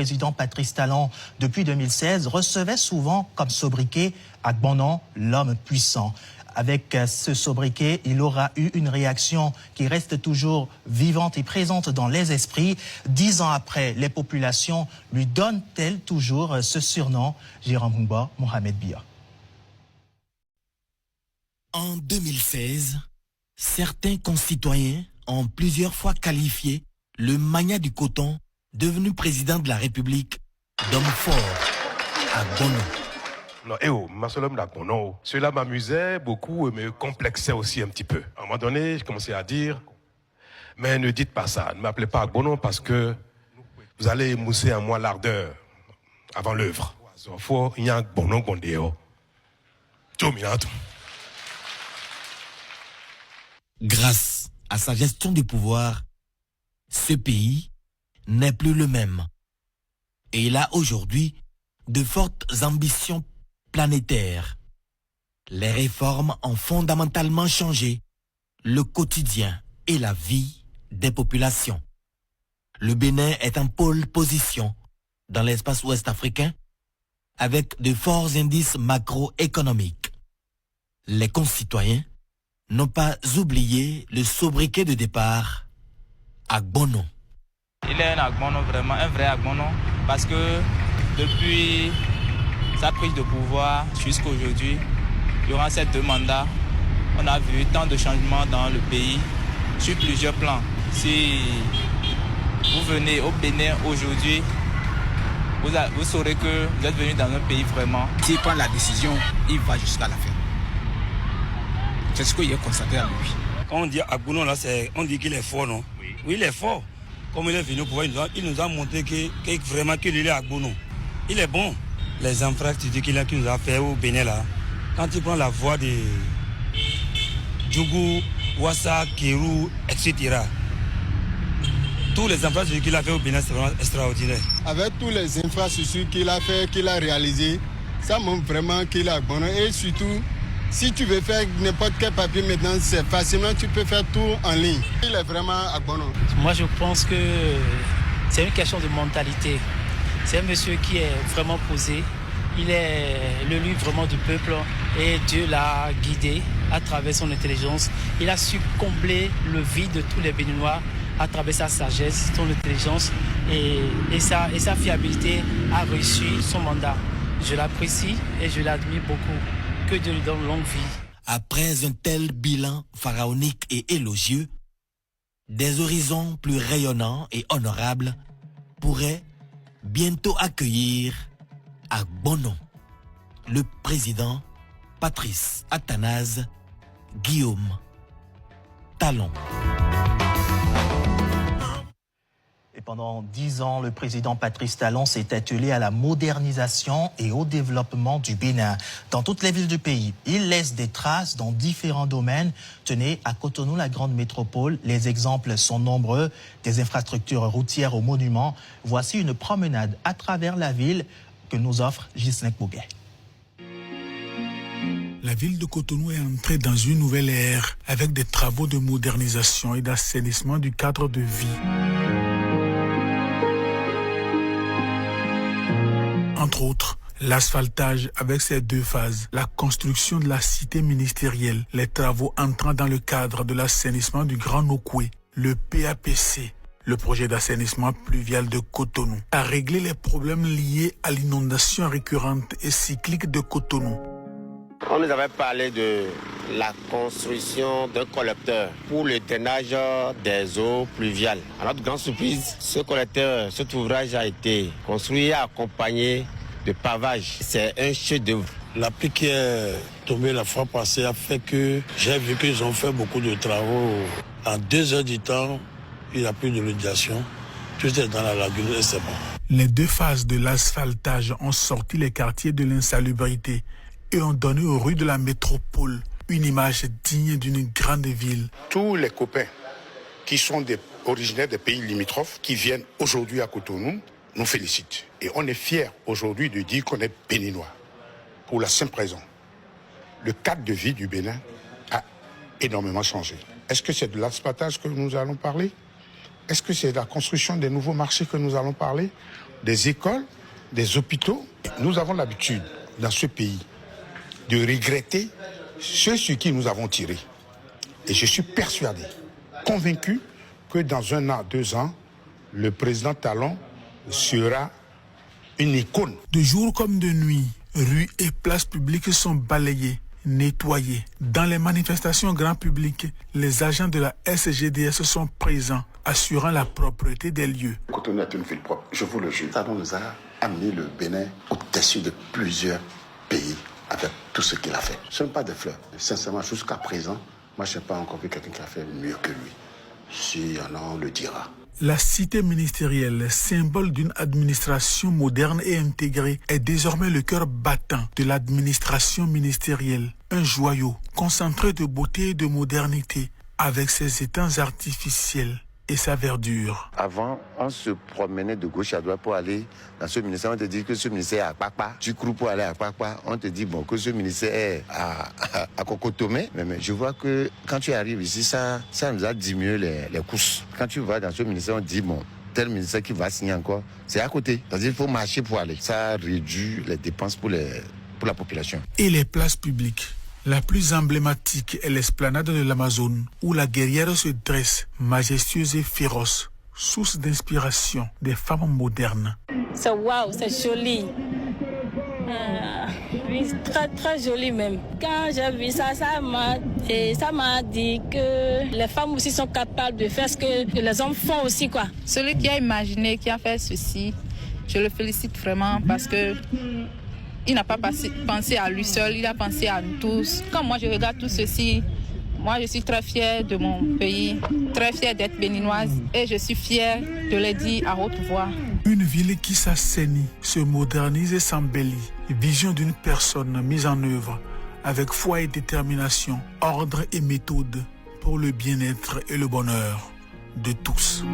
président Patrice Talon depuis 2016 recevait souvent comme sobriquet Agbonon, l'homme puissant. Avec ce sobriquet, il aura eu une réaction qui reste toujours vivante et présente dans les esprits. 10 ans après, les populations lui donnent-elles toujours ce surnom? Jérôme Mungba, Mohamed Bia. En 2016, certains concitoyens ont plusieurs fois qualifié le magnat du coton, devenu président de la République, d'homme fort, Agbonon. Non, cela m'amusait beaucoup et me complexait aussi un petit peu. À un moment donné, je commençais à dire, mais ne dites pas ça, ne m'appelez pas Agbonon parce que vous allez émousser en moi l'ardeur avant l'œuvre. Il y a Agbonon Gondéo. Grâce à sa gestion du pouvoir, ce pays n'est plus le même. Et il a aujourd'hui de fortes ambitions planétaires. Les réformes ont fondamentalement changé le quotidien et la vie des populations. Le Bénin est en pôle position dans l'espace ouest africain avec de forts indices macroéconomiques. Les concitoyens n'ont pas oublié le sobriquet de départ, Agbonon. Il est un Agbonon, vraiment un vrai Agbonon, parce que depuis sa prise de pouvoir jusqu'à aujourd'hui, durant ces 2 mandats, on a vu tant de changements dans le pays sur plusieurs plans. Si vous venez au Bénin aujourd'hui, vous saurez que vous êtes venu dans un pays vraiment. S'il prend la décision, il va jusqu'à la fin. C'est ce que j'ai constaté à lui. Quand on dit Agbonon, là, on dit qu'il est fort, non? Oui, il est fort. Comme il est venu au pouvoir, il nous a montré vraiment qu'il est Agbonon. Il est bon. Les infrastructures qu'il nous a fait au Bénin, là, quand il prend la voie de Djougou, Ouassa, Kérou, etc., tous les infrastructures qu'il a fait au Bénin, c'est vraiment extraordinaire. Avec tous les infrastructures qu'il a fait, qu'il a réalisées, ça montre vraiment qu'il est Agbonon. Et surtout, si tu veux faire n'importe quel papier maintenant, c'est facilement, tu peux faire tout en ligne. Il est vraiment Agbonon. Moi, je pense que c'est une question de mentalité. C'est un monsieur qui est vraiment posé. Il est le lieu vraiment du peuple et Dieu l'a guidé à travers son intelligence. Il a su combler le vide de tous les Béninois à travers sa sagesse, son intelligence et sa fiabilité a réussi son mandat. Je l'apprécie et je l'admire beaucoup. Que Dieu lui donne longue vie. Après un tel bilan pharaonique et élogieux, des horizons plus rayonnants et honorables pourraient bientôt accueillir Agbonon, le président Patrice Athanase Guillaume Talon. Et pendant 10 ans, le président Patrice Talon s'est attelé à la modernisation et au développement du Bénin. Dans toutes les villes du pays, il laisse des traces dans différents domaines. Tenez, à Cotonou, la grande métropole, les exemples sont nombreux, des infrastructures routières aux monuments. Voici une promenade à travers la ville que nous offre Ghislain Bouguet. La ville de Cotonou est entrée dans une nouvelle ère avec des travaux de modernisation et d'assainissement du cadre de vie. Entre autres, l'asphaltage avec ses 2 phases, la construction de la cité ministérielle, les travaux entrant dans le cadre de l'assainissement du Grand Nokoué, le PAPC, le projet d'assainissement pluvial de Cotonou, a réglé les problèmes liés à l'inondation récurrente et cyclique de Cotonou. On nous avait parlé de la construction d'un collecteur pour le drainage des eaux pluviales. À notre grande surprise, cet ouvrage a été construit et accompagné de pavage. C'est un chef-d'œuvre. La pluie qui est tombée la fois passée a fait que j'ai vu qu'ils ont fait beaucoup de travaux. En 2 heures du temps, il n'y a plus de radiation. Tout est dans la lagune et c'est bon. Les 2 phases de l'asphaltage ont sorti les quartiers de l'insalubrité et ont donné aux rues de la métropole une image digne d'une grande ville. Tous les copains qui sont originaires des pays limitrophes, qui viennent aujourd'hui à Cotonou, nous félicitent. Et on est fiers aujourd'hui de dire qu'on est béninois. Pour la simple raison, le cadre de vie du Bénin a énormément changé. Est-ce que c'est de l'asphaltage que nous allons parler? Est-ce que c'est la construction des nouveaux marchés que nous allons parler? Des écoles, des hôpitaux? Nous avons l'habitude, dans ce pays, de regretter ce sur qui nous avons tiré. Et je suis persuadé, convaincu, que dans 1 an, 2 ans, le président Talon sera une icône. De jour comme de nuit, rues et places publiques sont balayées, nettoyées. Dans les manifestations grand public, les agents de la SGDS sont présents, assurant la propreté des lieux. Cotonou est une ville propre, je vous le jure. Talon nous a amené le Bénin au-dessus de plusieurs pays avec tout ce qu'il a fait. Ce ne sont pas des fleurs. Sincèrement, jusqu'à présent, moi je n'ai pas encore vu quelqu'un qui a fait mieux que lui. Si on en le dira. La cité ministérielle, symbole d'une administration moderne et intégrée, est désormais le cœur battant de l'administration ministérielle. Un joyau concentré de beauté et de modernité, avec ses étangs artificiels et sa verdure. Avant, on se promenait de gauche à droite pour aller dans ce ministère. On te dit que ce ministère est à Kpakpa. Tu cours pour aller à Kpakpa. On te dit bon, que ce ministère est à Kokotomé. Mais je vois que quand tu arrives ici, ça nous a diminué les courses. Quand tu vas dans ce ministère, on dit bon, tel ministère qui va signer encore, c'est à côté. C'est-à-dire qu'il faut marcher pour aller. Ça réduit les dépenses pour la population. Et les places publiques. La plus emblématique est l'esplanade de l'Amazone, où la guerrière se dresse, majestueuse et féroce, source d'inspiration des femmes modernes. C'est waouh, c'est joli. Oui, très très joli même. Quand j'ai vu ça, ça m'a dit que les femmes aussi sont capables de faire ce que les hommes font aussi, quoi. Celui qui a imaginé, qui a fait ceci, je le félicite vraiment parce que il n'a pas pensé à lui seul, il a pensé à nous tous. Quand moi je regarde tout ceci, moi je suis très fière de mon pays, très fière d'être béninoise et je suis fière de le dire à haute voix. Une ville qui s'assainit, se modernise et s'embellit. Vision d'une personne mise en œuvre avec foi et détermination, ordre et méthode pour le bien-être et le bonheur de tous.